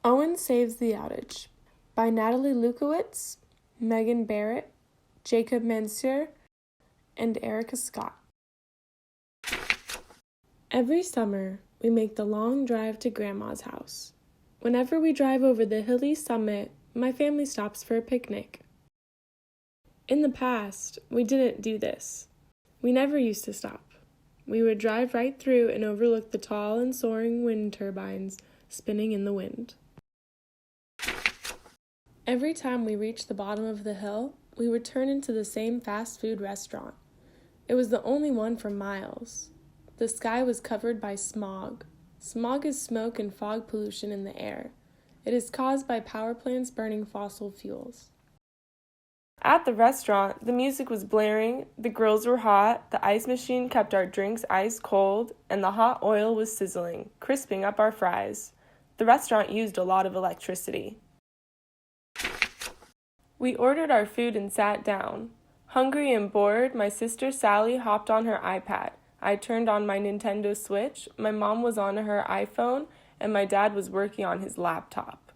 Owen Saves the Outage by Natalie Lewkowitz, Barrett, Jacob Mansur, and Erika Scott. Every summer, we make the long drive to Grandma's house. Whenever we drive over the hilly summit, my family stops for a picnic. In the past, we didn't do this. We never used to stop. We would drive right through and overlook the tall and soaring wind turbines spinning in the wind. Every time we reached the bottom of the hill, we would turn into the same fast food restaurant. It was the only one for miles. The sky was covered by smog. Smog is smoke and fog pollution in the air. It is caused by power plants burning fossil fuels. At the restaurant, the music was blaring, the grills were hot, the ice machine kept our drinks ice cold, and the hot oil was sizzling, crisping up our fries. The restaurant used a lot of electricity. We ordered our food and sat down. Hungry and bored, my sister Sally hopped on her iPad. I turned on my Nintendo Switch, my mom was on her iPhone, and my dad was working on his laptop.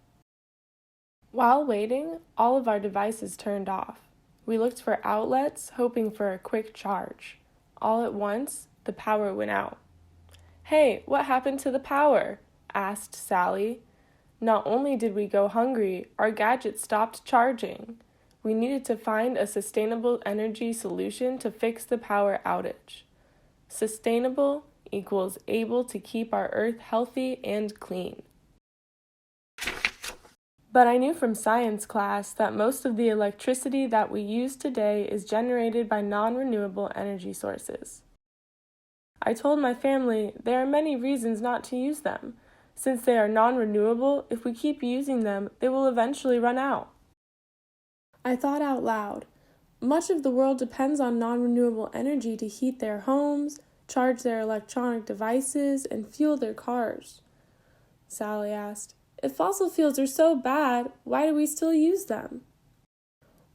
While waiting, all of our devices turned off. We looked for outlets, hoping for a quick charge. All at once, the power went out. "Hey, what happened to the power?" asked Sally. Not only did we go hungry, our gadgets stopped charging. We needed to find a sustainable energy solution to fix the power outage. Sustainable equals able to keep our Earth healthy and clean. But I knew from science class that most of the electricity that we use today is generated by non-renewable energy sources. I told my family there are many reasons not to use them. Since they are non-renewable, if we keep using them, they will eventually run out. I thought out loud. Much of the world depends on non-renewable energy to heat their homes, charge their electronic devices, and fuel their cars. Sally asked, "If fossil fuels are so bad, why do we still use them?"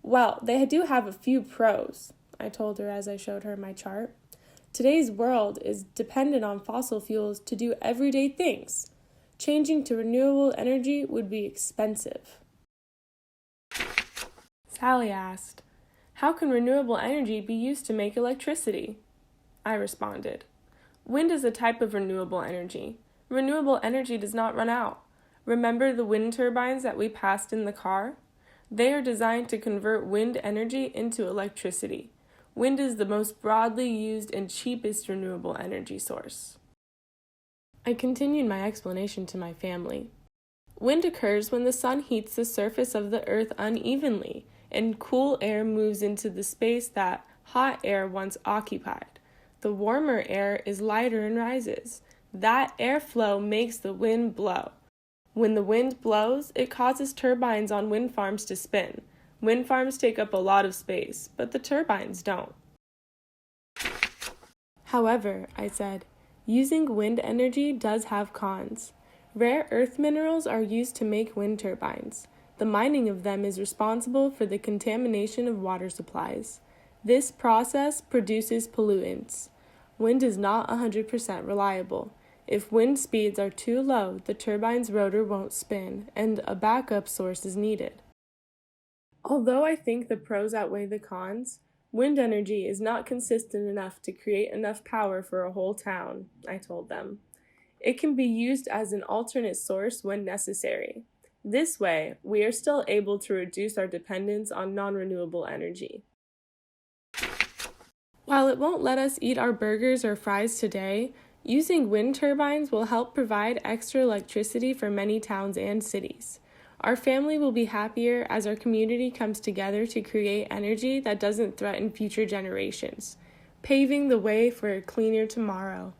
"Well, they do have a few pros," I told her as I showed her my chart. "Today's world is dependent on fossil fuels to do everyday things. Changing to renewable energy would be expensive." Sally asked, "How can renewable energy be used to make electricity?" I responded, "Wind is a type of renewable energy. Renewable energy does not run out. Remember the wind turbines that we passed in the car? They are designed to convert wind energy into electricity. Wind is the most broadly used and cheapest renewable energy source." I continued my explanation to my family. Wind occurs when the sun heats the surface of the earth unevenly, and cool air moves into the space that hot air once occupied. The warmer air is lighter and rises. That airflow makes the wind blow. When the wind blows, it causes turbines on wind farms to spin. Wind farms take up a lot of space, but the turbines don't. However, I said, using wind energy does have cons. Rare earth minerals are used to make wind turbines. The mining of them is responsible for the contamination of water supplies. This process produces pollutants. Wind is not 100% reliable. If wind speeds are too low, the turbine's rotor won't spin, and a backup source is needed. Although I think the pros outweigh the cons, wind energy is not consistent enough to create enough power for a whole town, I told them. It can be used as an alternate source when necessary. This way, we are still able to reduce our dependence on non-renewable energy. While it won't let us eat our burgers or fries today, using wind turbines will help provide extra electricity for many towns and cities. Our family will be happier as our community comes together to create energy that doesn't threaten future generations, paving the way for a cleaner tomorrow.